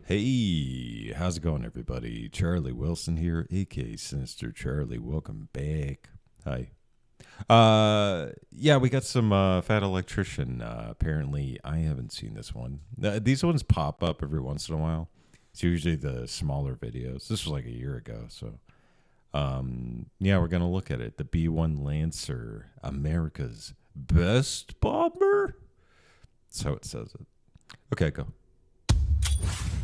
Hey, how's it going, everybody? Charlie Wilson here, aka Sinister Charlie. Welcome back. Hi. Yeah, we got some Fat Electrician. Apparently, I haven't seen this one. These ones pop up every once in a while. It's usually the smaller videos. This was like a year ago, so yeah, we're gonna look at it. The B-1 Lancer, America's best bomber. That's how it says it. Okay, go.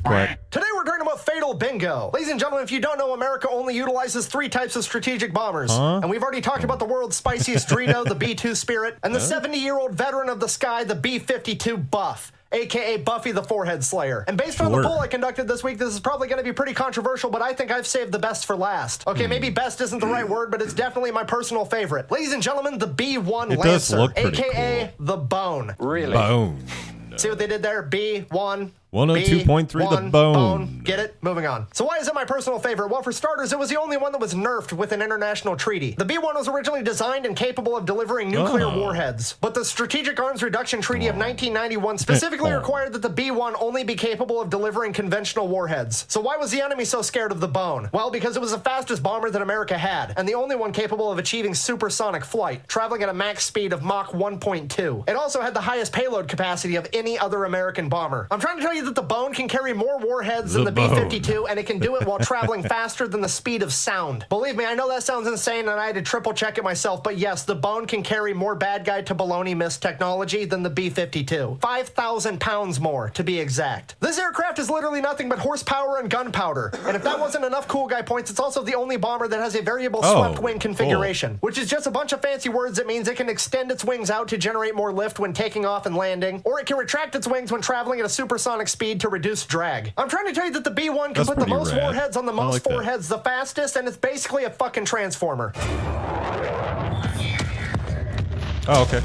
Today we're talking about Fatal Bingo. Ladies and gentlemen, if you don't know, America only utilizes 3 types of strategic bombers. And we've already talked about the world's spiciest Drino, the B-2 Spirit, and the 70-year-old veteran of the sky, the B-52 Buff, a.k.a. Buffy the Forehead Slayer. And based on the poll I conducted this week, this is probably going to be pretty controversial, but I think I've saved the best for last. Okay, maybe best isn't the right word, but it's definitely my personal favorite. Ladies and gentlemen, the B-1 Lancer, a.k.a. the Bone. Really? Bone. See what they did there? B-1. 102.3 the bone. Get it? Moving on. So why is it my personal favorite? Well, for starters, it was the only one that was nerfed with an international treaty. The B-1 was originally designed and capable of delivering nuclear warheads, but the Strategic Arms Reduction Treaty of 1991 specifically required that the B-1 only be capable of delivering conventional warheads. So why was the enemy so scared of the Bone? Well, because it was the fastest bomber that America had, and the only one capable of achieving supersonic flight, traveling at a max speed of Mach 1.2. It also had the highest payload capacity of any other American bomber. I'm trying to tell you that the Bone can carry more warheads than the B-52, and it can do it while traveling faster than the speed of sound. Believe me, I know that sounds insane, and I had to triple check it myself, but yes, the Bone can carry more bad guy to baloney miss technology than the B-52. 5,000 pounds more, to be exact. This aircraft is literally nothing but horsepower and gunpowder, and if that wasn't enough cool guy points, it's also the only bomber that has a variable swept wing configuration, which is just a bunch of fancy words that means it can extend its wings out to generate more lift when taking off and landing, or it can retract its wings when traveling at a supersonic speed to reduce drag. I'm trying to tell you that the B-1 can put the most warheads on the most foreheads the fastest, and it's basically a fucking transformer. Oh, okay.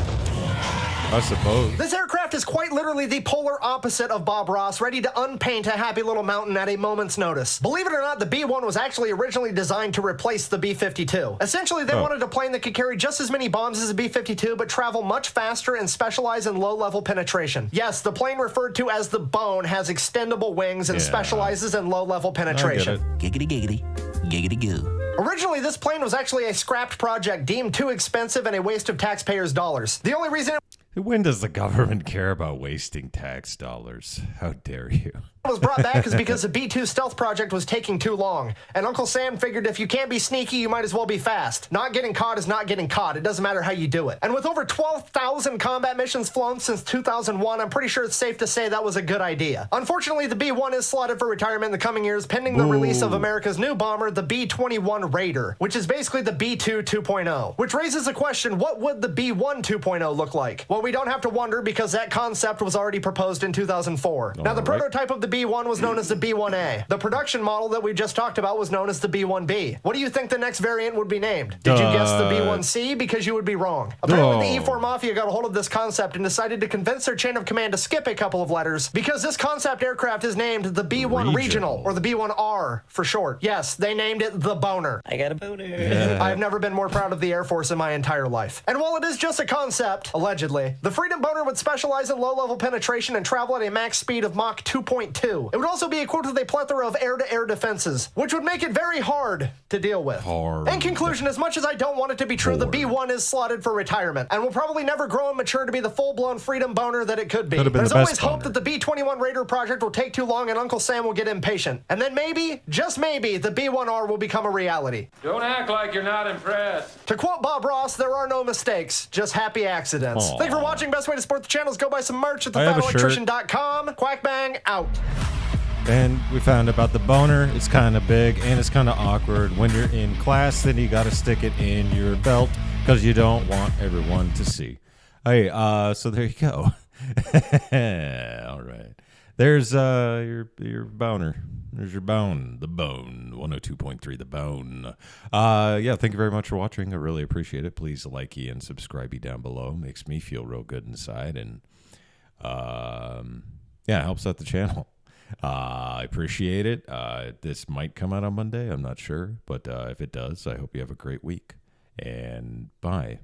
I suppose. This aircraft is quite literally the polar opposite of Bob Ross, ready to unpaint a happy little mountain at a moment's notice. Believe it or not, the B-1 was actually originally designed to replace the B-52. Essentially, they wanted a plane that could carry just as many bombs as a B-52, but travel much faster and specialize in low-level penetration. Yes, the plane referred to as the Bone has extendable wings and specializes in low-level penetration. Giggity giggity. Giggity goo. Originally, this plane was actually a scrapped project deemed too expensive and a waste of taxpayers' dollars. The only reason When does the government care about wasting tax dollars? How dare you? was brought back is because the B-2 stealth project was taking too long. And Uncle Sam figured if you can't be sneaky, you might as well be fast. Not getting caught is not getting caught. It doesn't matter how you do it. And with over 12,000 combat missions flown since 2001, I'm pretty sure it's safe to say that was a good idea. Unfortunately, the B-1 is slotted for retirement in the coming years, pending the release of America's new bomber, the B-21 Raider, which is basically the B-2 2.0. Which raises the question, what would the B-1 2.0 look like? Well, we don't have to wonder because that concept was already proposed in 2004. Now, the prototype of the B-1 was known as the B-1A. The production model that we just talked about was known as the B-1B. What do you think the next variant would be named? Did you guess the B-1C? Because you would be wrong. Apparently, the E4 Mafia got a hold of this concept and decided to convince their chain of command to skip a couple of letters because this concept aircraft is named the B-1 Regional, or the B-1R for short. Yes, they named it the Boner. I got a boner. Yeah. I've never been more proud of the Air Force in my entire life. And while it is just a concept, allegedly, the Freedom Boner would specialize in low-level penetration and travel at a max speed of Mach 2.2. It would also be equipped with a plethora of air-to-air defenses, which would make it very hard to deal with. In conclusion, as much as I don't want it to be true, the B-1 is slotted for retirement, and will probably never grow and mature to be the full-blown Freedom Boner that it could be. There's always hope that the B-21 Raider project will take too long and Uncle Sam will get impatient. And then maybe, just maybe, the B-1R will become a reality. Don't act like you're not impressed. To quote Bob Ross, there are no mistakes, just happy accidents. Thanks for watching. Best way to support the channel is go buy some merch at thefatelelectrician.com. Quackbang, out. And we found about the boner. It's kind of big and it's kind of awkward. When you're in class, then you got to stick it in your belt because you don't want everyone to see. Hey, so there you go. All right. There's your boner. There's your bone. The Bone. 102.3 The Bone. Yeah, thank you very much for watching. I really appreciate it. Please like and subscribe down below. Makes me feel real good inside. And yeah, it helps out the channel. I appreciate it. This might come out on Monday. I'm not sure. But if it does, I hope you have a great week. And bye.